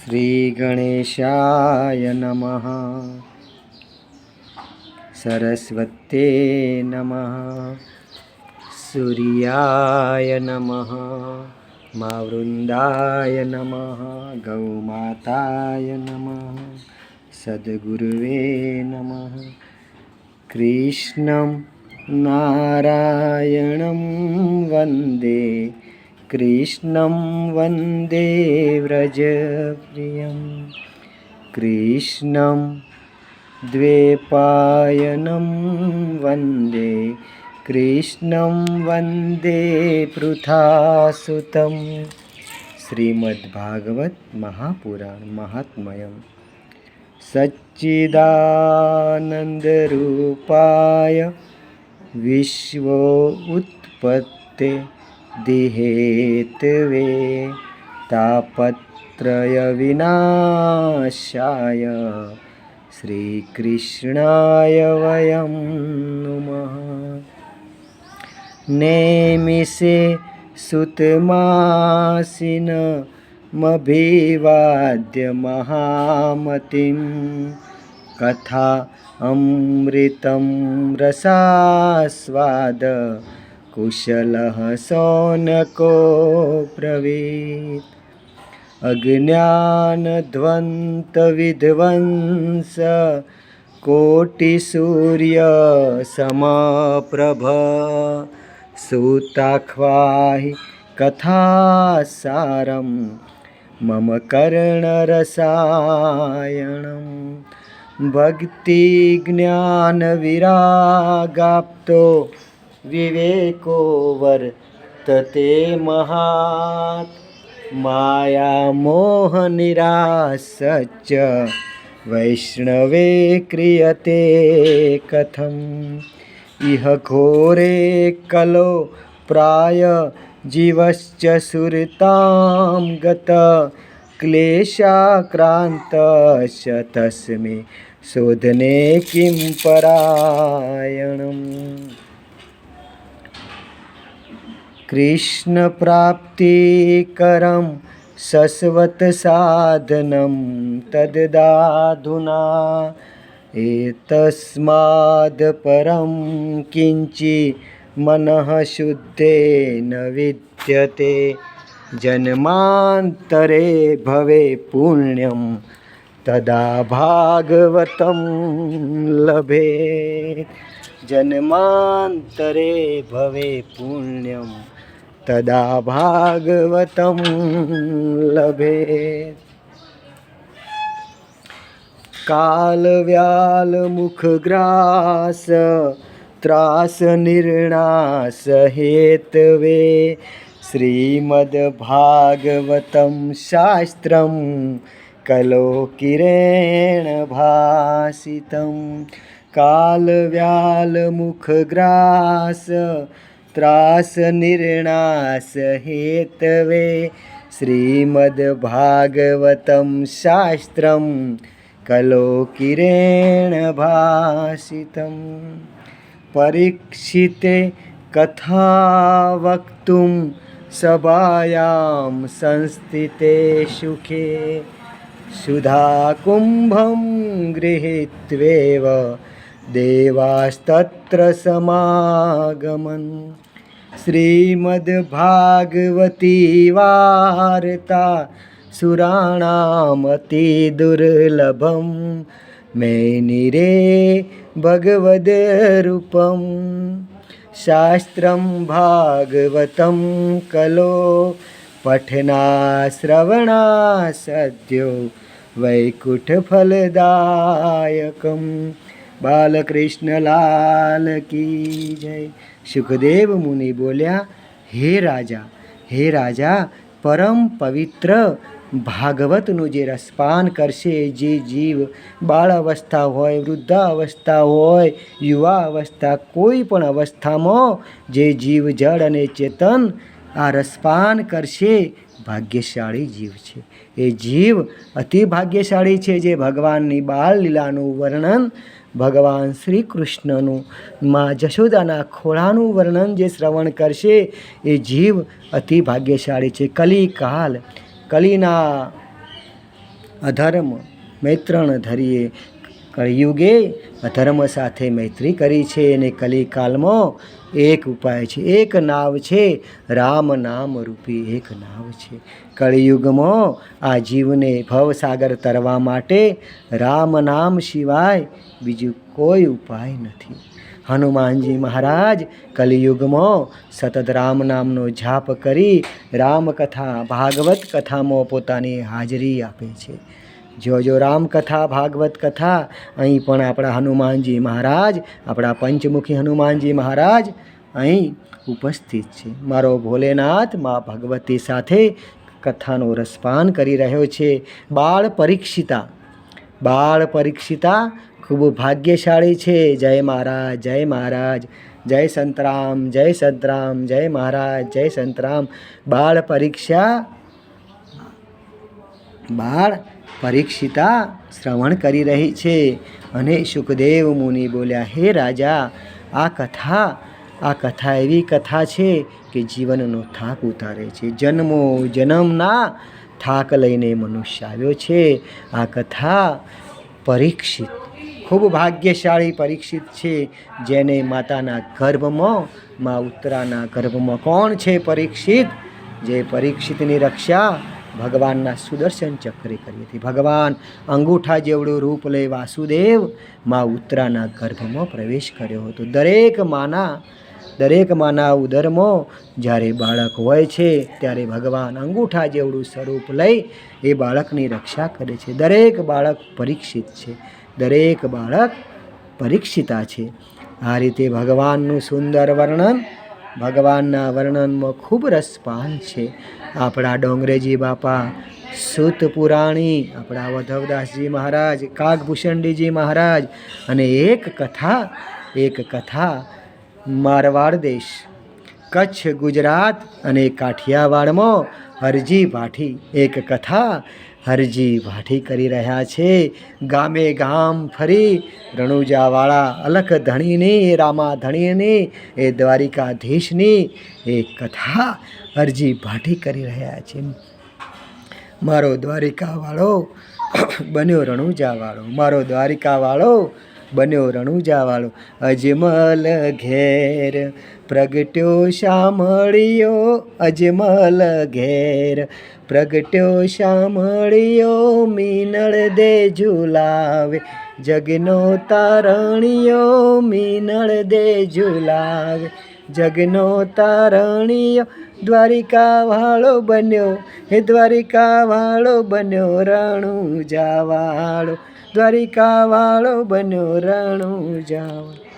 श्रीगणेशाय नमः। सरस्वत्ये नमः। सूर्याय नमः। मावृन्दाय नमः। गौमाताय नमः। सद्गुरुवे नमः। कृष्णं नारायणं वन्दे, कृष्णं वन्दे व्रजप्रियं, कृष्णं द्वैपायनं वन्दे, कृष्णं वन्दे पृथासुतं। श्रीमद्भागवत महापुराण महात्म्यम्। सच्चिदानन्दरूपाय विश्वोत्पत्तिहेतवे तापत्रयविनाशाय श्रीकृष्णाय वयं नुमः। नेमिषे सुतमासिनमभिवाद्य महामतिं, कथा अमृतं रसास्वाद कुशलः शौनको ब्रवीत्। अज्ञानध्वंसविध्वंस कोटिसूर्यसमप्रभ, सूताख्वाहि कथासारं मम कर्णरसायणं। भक्तिज्ञानविरागाप्तो विवेको वर्तते महात्, मायामोहनिरासच्च वैष्णवे क्रियते कथम्। इह घोरे कलो प्राय जीवश्च सुरतां गत, क्लेशाक्रान्तश्च तस्मै शोधने किं परायणम्। कृष्णप्राप्तिकरं शश्वतसाधनं तदधुना, एतस्माद् परं किञ्चित् मनः शुद्धेन विद्यते। जन्मान्तरे भवे पुण्यं तदा भागवतं लभेत्। जन्मान्तरे भवे पुण्यं तदा भागवतं लभेत्। कालव्यालमुखग्रास त्रासनिर्णास हेतवे, श्रीमद्भागवतं शास्त्रं कलोकिरेण भासितं। कालव्यालमुखग्रास त्रासनिर्णास हेतवे, श्रीमद्भागवतं शास्त्रं कलोकिरेण भासितं। परीक्षिते कथा वक्तुं सभायां संस्थिते सुखे, सुधाकुम्भं गृहीत्वेव देवास्तत्र समागमन्। श्रीमद्भागवती वार्ता सुराणामतिदुर्लभं, मेनिरे भगवद्रूपं। शास्त्रं भागवतं कलो पठनाश्रवणासद्यो वैकुंठफलदायकम्। बालकृष्ण लाल की जय। सुखदेव मुनि बोल्या, हे राजा, परम पवित्र ભાગવતનું જે રસપાન કરશે, જે જીવ બાળ અવસ્થા હોય, વૃદ્ધાવસ્થા હોય, યુવા અવસ્થા, કોઈ પણ અવસ્થામાં જે જીવ જળ અને ચેતન આ રસપાન કરશે, ભાગ્યશાળી જીવ છે. એ જીવ અતિ ભાગ્યશાળી છે જે ભગવાનની બાળ લીલાનું વર્ણન, ભગવાન શ્રી કૃષ્ણનું માં જશોદાના ખોળાનું વર્ણન જે શ્રવણ કરશે એ જીવ અતિ ભાગ્યશાળી છે. કલિકાલ, કલીના અધર્મ મૈત્રણ ધરીએ કળિયુગે અધર્મ સાથે મૈત્રી કરી છે અને કલિકાલમાં એક ઉપાય છે, એક નાવ છે, રામ નામ રૂપી એક નાવ છે. કળિયુગમાં આ જીવને ભવસાગર તરવા માટે રામ નામ સિવાય બીજું કોઈ ઉપાય નથી. હનુમાનજી મહારાજ કલિયુગમાં સતત રામ નામનો જાપ કરી રામકથા ભાગવત કથામાં પોતાની હાજરી આપે છે. જો રામકથા ભાગવત કથા અહીં પણ આપણા હનુમાનજી મહારાજ, આપણા પંચમુખી હનુમાનજી મહારાજ અહીં ઉપસ્થિત છે. મારો ભોલેનાથ મા ભગવતી સાથે કથાનો રસપાન કરી રહ્યો છે. બાળ પરીક્ષિતા ખૂબ ભાગ્યશાળી છે. જય મહારાજ, જય મહારાજ, જય સંતરામ, જય સંતરામ, જય મહારાજ, જય સંતરામ. બાળ પરીક્ષિતા શ્રવણ કરી રહી છે અને સુખદેવ મુનિ બોલ્યા, હે રાજા, આ કથા એવી કથા છે કે જીવનનો થાક ઉતારે છે. જન્મના થાક લઈને મનુષ્ય આવ્યો છે. આ કથા પરીક્ષિત, ખૂબ ભાગ્યશાળી પરીક્ષિત છે, જેને માતાના ગર્ભમાં, મા ઉત્તરાના ગર્ભમાં કોણ છે પરીક્ષિત? જે પરીક્ષિતની રક્ષા ભગવાનના સુદર્શન ચક્રે કરી હતી. ભગવાન અંગૂઠા જેવડું રૂપ લઈ વાસુદેવ મા ઉત્તરાના ગર્ભમાં પ્રવેશ કર્યો હતો. દરેક માના ઉદરમાં જ્યારે બાળક હોય છે ત્યારે ભગવાન અંગૂઠા જેવડું સ્વરૂપ લઈ એ બાળકની રક્ષા કરે છે. દરેક બાળક પરીક્ષિત છે, દરેક બાળક પરીક્ષિતા છે. આ રીતે ભગવાનનું સુંદર વર્ણન, ભગવાનના વર્ણનમાં ખૂબ રસપાન છે. આપણા ડોંગરેજી બાપા, સૂત પુરાણી, આપણા વધવદાસજી મહારાજ, કાગભૂષણજીજી મહારાજ અને એક કથા મારવાડ દેશ, કચ્છ, ગુજરાત અને કાઠિયાવાડમાં હરજી ભાઠી એક કથા હરજી ભાઠી કરી રહ્યા છે. ગામે ગામ ફરી રણુજાવાળા અલખ ધણીની, રામા ધણીની, એ દ્વારિકાધીશની એક કથા હરજી ભાઠી કરી રહ્યા છે. મારો દ્વારિકાવાળો બન્યો રણુજાવાળો, મારો દ્વારિકાવાળો બન્યો રણુજાવાળો. અજમલ ઘેર પ્રગટ્યો શામળિયો, અજમલ ઘેર પ્રગટ્યો શામળિયો, મીનળ દે ઝુલાવે જગનો તારણિયો, મીનળ દે ઝુલાવે જગનો તારણિયો. દ્વારિકાવાળો બન્યો, હે દ્વારિકાવાળો બન્યો રણુજાવાળો, દ્વારિકાવાળો બન્યો રણુજાવાળો.